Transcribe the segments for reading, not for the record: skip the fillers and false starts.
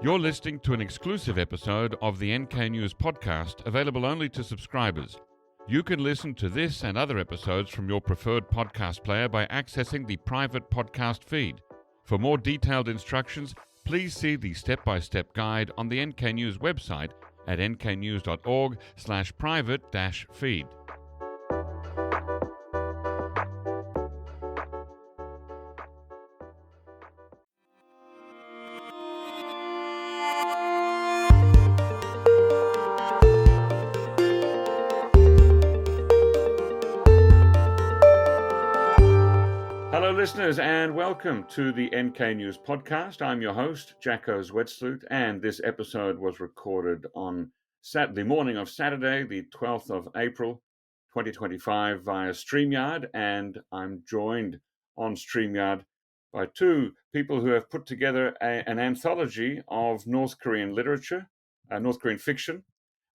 You're listening to an exclusive episode of the NK News podcast, available only to subscribers. You can listen to this and other episodes from your preferred podcast player by accessing the private podcast feed. For more detailed instructions, please see the step-by-step guide on the NK News website at nknews.org/private-feed. Hello listeners and welcome to the NK News podcast. I'm your host, Jacko Zwetsloot, and this episode was recorded on the morning of Saturday, the 12th of April, 2025 via StreamYard, and I'm joined on StreamYard by two people who have put together an anthology of North Korean literature, North Korean fiction,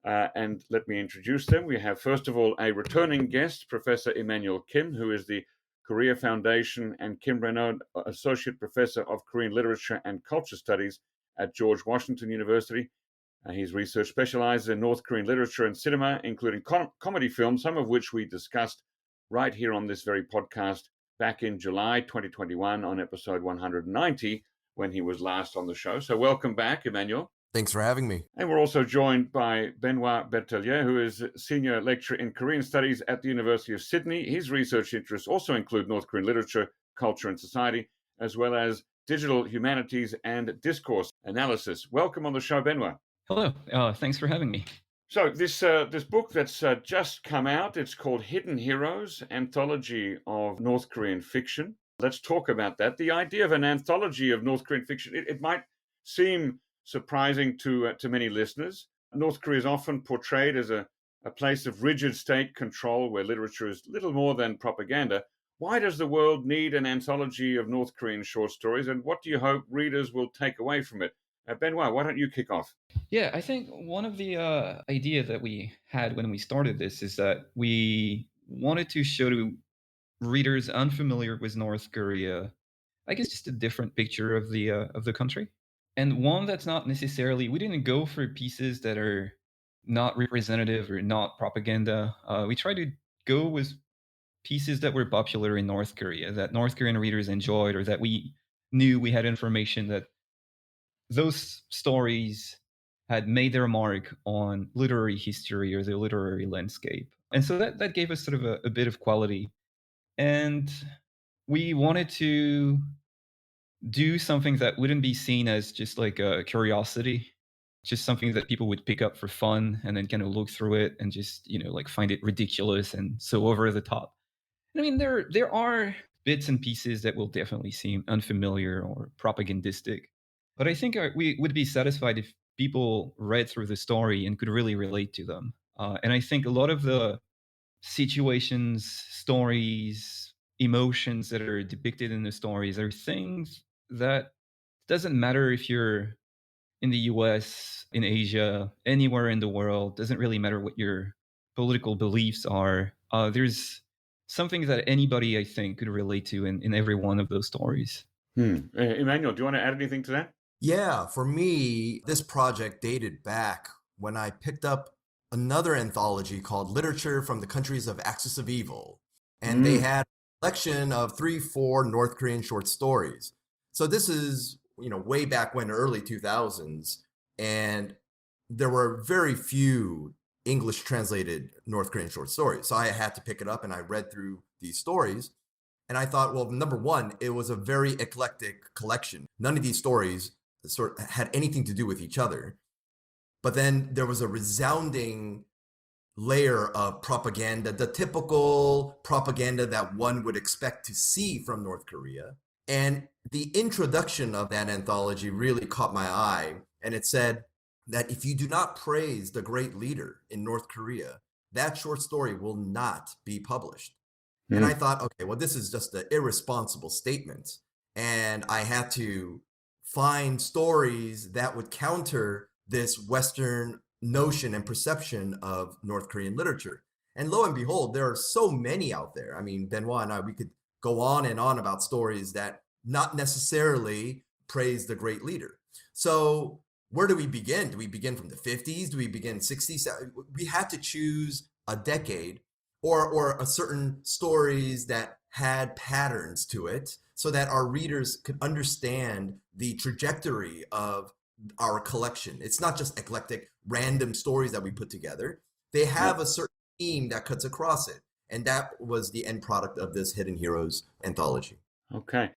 and let me introduce them. We have, first of all, a returning guest, Professor Immanuel Kim, who is the Korea Foundation and Kim-Renaud Associate Professor of Korean Literature and Culture Studies at George Washington University. His research specializes in North Korean literature and cinema, including comedy films, some of which we discussed right here on this very podcast back in July 2021 on episode 190 when he was last on the show. So welcome back, Immanuel. Thanks for having me. And we're also joined by Benoit Berthelier, who is Senior Lecturer in Korean Studies at the University of Sydney. His research interests also include North Korean literature, culture, and society, as well as digital humanities and discourse analysis. Welcome on the show, Benoit. Hello. Thanks for having me. So this book that's just come out, it's called Hidden Heroes, Anthology of North Korean Fiction. Let's talk about that. The idea of an anthology of North Korean fiction, it might seem surprising to many listeners. North Korea is often portrayed as a place of rigid state control where literature is little more than propaganda. Why does the world need an anthology of North Korean short stories, and what do you hope readers will take away from it? Benoit, why don't you kick off? Yeah, I think one of the idea that we had when we started this is that we wanted to show to readers unfamiliar with North Korea, I guess, just a different picture of the country. And one that's not necessarily, we didn't go for pieces that are not representative or not propaganda. We tried to go with pieces that were popular in North Korea, that North Korean readers enjoyed, or that we knew we had information that those stories had made their mark on literary history or the literary landscape. And so that gave us sort of a bit of quality. And we wanted to do something that wouldn't be seen as just like a curiosity, just something that people would pick up for fun and then kind of look through it and just, like find it ridiculous and so over the top. I mean, there are bits and pieces that will definitely seem unfamiliar or propagandistic, but I think we would be satisfied if people read through the story and could really relate to them. And I think a lot of the situations, stories, emotions that are depicted in the stories are things that doesn't matter if you're in the US, in Asia, anywhere in the world, doesn't really matter what your political beliefs are. There's something that anybody, I think, could relate to in every one of those stories. Immanuel, do you want to add anything to that? Yeah, for me, this project dated back when I picked up another anthology called Literature from the Countries of Axis of Evil. And they had a collection of 3-4 North Korean short stories. So this is, way back when, early 2000s. And there were very few English translated North Korean short stories. So I had to pick it up and I read through these stories. And I thought, well, number one, it was a very eclectic collection. None of these stories sort of had anything to do with each other. But then there was a resounding layer of propaganda, the typical propaganda that one would expect to see from North Korea. And the introduction of that anthology really caught my eye. And it said that if you do not praise the great leader in North Korea, that short story will not be published. And I thought, okay, well, this is just an irresponsible statement. And I had to find stories that would counter this Western notion and perception of North Korean literature. And lo and behold, there are so many out there. I mean, Benoit and I, we could go on and on about stories that not necessarily praise the great leader. So where do we begin? Do we begin from the 50s? Do we begin 60s? We had to choose a decade or a certain stories that had patterns to it so that our readers could understand the trajectory of our collection. It's not just eclectic random stories that we put together. They have a certain theme that cuts across it. And that was the end product of this Hidden Heroes anthology. Okay.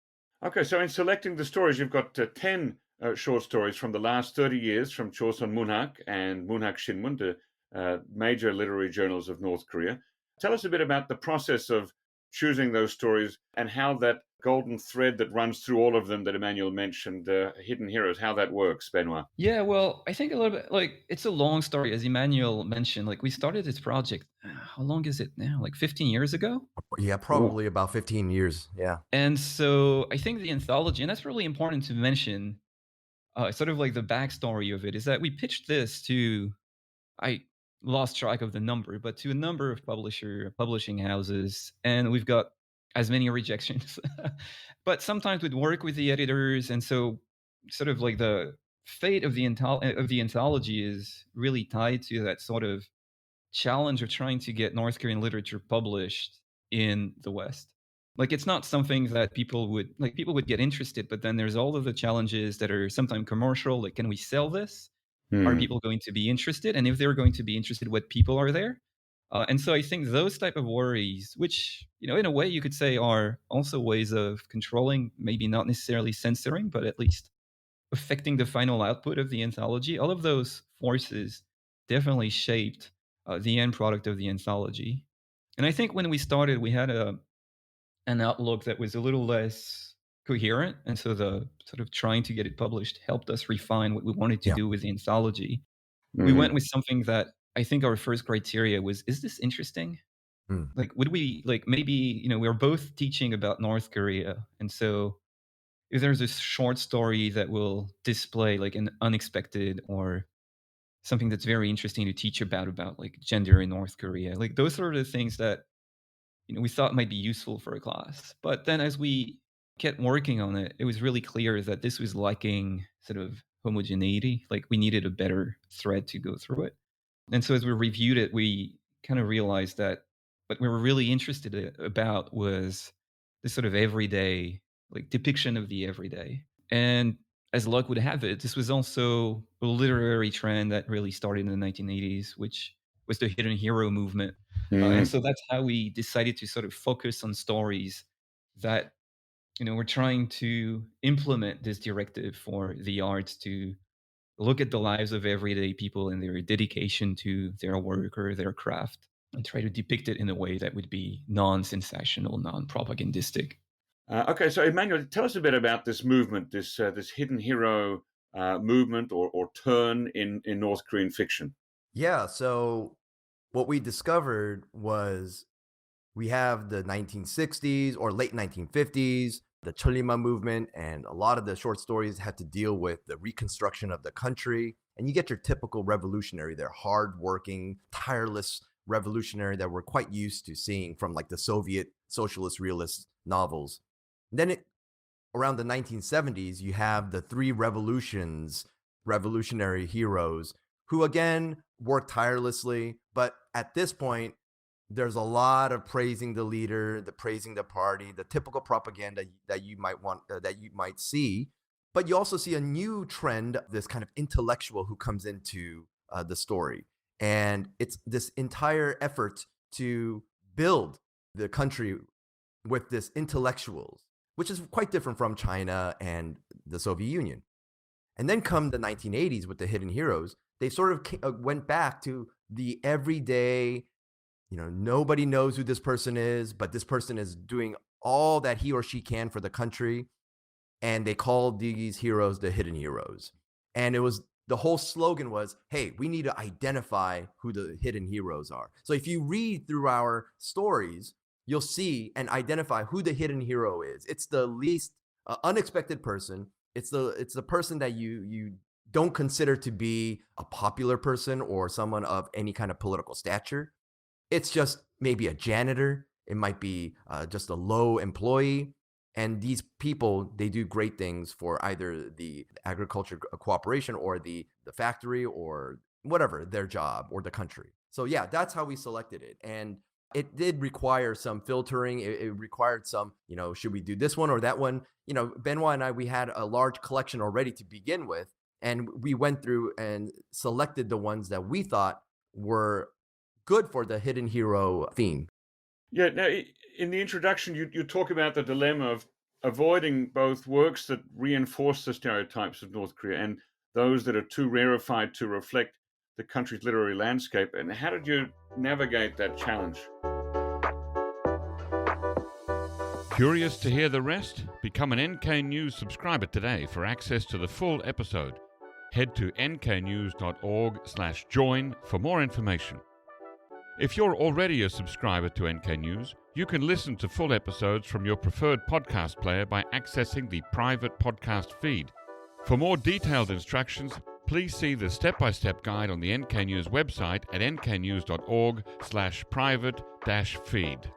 Okay, so in selecting the stories, you've got 10 short stories from the last 30 years from Chosun Munhak and Munhak Shinmun, the major literary journals of North Korea. Tell us a bit about the process of choosing those stories and how that golden thread that runs through all of them that Immanuel mentioned, Hidden Heroes, how that works, Benoit. Yeah, well, I think a little bit like it's a long story, as Immanuel mentioned. Like we started this project, how long is it now? Like 15 years ago? Yeah, probably about 15 years. Yeah. And so I think the anthology, and that's really important to mention, sort of like the backstory of it, is that we pitched this to, I lost track of the number, but to a number of publishing houses, and we've got as many rejections. But sometimes we'd work with the editors, and so sort of like the fate of the anthology is really tied to that sort of challenge of trying to get North Korean literature published in the West. Like it's not something that people would get interested, but then there's all of the challenges that are sometimes commercial. Like, can we sell this? Are people going to be interested? And if they're going to be interested, what people are there? And so I think those type of worries, which in a way you could say are also ways of controlling, maybe not necessarily censoring, but at least affecting the final output of the anthology. All of those forces definitely shaped the end product of the anthology. And I think when we started, we had an outlook that was a little less coherent. And so the sort of trying to get it published helped us refine what we wanted to Yeah. do with the anthology. We Mm-hmm. went with something that I think our first criteria was, is this interesting? Like, would we, like, maybe, we were both teaching about North Korea. And so if there's a short story that will display like an unexpected or something that's very interesting to teach about like gender in North Korea, like those are the things that we thought might be useful for a class. But then as we kept working on it, it was really clear that this was lacking sort of homogeneity. Like we needed a better thread to go through it. And so as we reviewed it, we kind of realized that what we were really interested about was this sort of everyday, like depiction of the everyday. And as luck would have it, this was also a literary trend that really started in the 1980s, which was the hidden hero movement. And so that's how we decided to sort of focus on stories that, we're trying to implement this directive for the arts to look at the lives of everyday people and their dedication to their work or their craft and try to depict it in a way that would be non-sensational, non-propagandistic. Okay, so Emmanuel, tell us a bit about this movement, this hidden hero movement or turn in North Korean fiction. Yeah. So what we discovered was we have the 1960s or late 1950s, the Cholima movement, and a lot of the short stories had to deal with the reconstruction of the country. And you get your typical revolutionary, they're hardworking, tireless revolutionary that we're quite used to seeing from like the Soviet socialist realist novels. Then around the 1970s, you have the three revolutions, revolutionary heroes who again work tirelessly. But at this point, there's a lot of praising the leader, the praising the party, the typical propaganda that you might see. But you also see a new trend, this kind of intellectual who comes into the story. And it's this entire effort to build the country with this intellectuals, which is quite different from China and the Soviet Union. And then come the 1980s with the hidden heroes, they sort of went back to the everyday, nobody knows who this person is, but this person is doing all that he or she can for the country. And they called these heroes the hidden heroes. And the whole slogan was, hey, we need to identify who the hidden heroes are. So if you read through our stories, you'll see and identify who the hidden hero is. It's the least unexpected person. It's the person that you don't consider to be a popular person or someone of any kind of political stature. It's just maybe a janitor. It might be just a low employee. And these people, they do great things for either the agriculture cooperation or the factory or whatever, their job or the country. So yeah, that's how we selected it. And it did require some filtering. It required some, should we do this one or that one? Benoit and I, we had a large collection already to begin with. And we went through and selected the ones that we thought were good for the hidden hero theme. Yeah. Now, in the introduction, you talk about the dilemma of avoiding both works that reinforce the stereotypes of North Korea and those that are too rarefied to reflect the country's literary landscape. And how did you navigate that challenge? Curious to hear the rest? Become an NK News subscriber today for access to the full episode. Head to nknews.org/join for more information. If you're already a subscriber to NK News, you can listen to full episodes from your preferred podcast player by accessing the private podcast feed. For more detailed instructions, please see the step-by-step guide on the NK News website at nknews.org/private-feed.